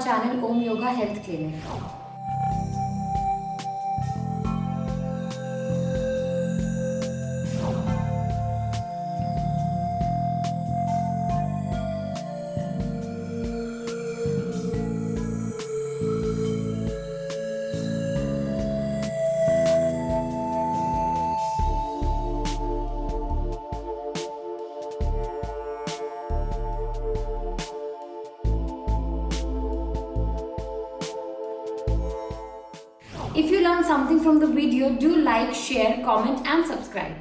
channel Om Yoga Health Clinic. If you learned something from the video, do like, share, comment and subscribe.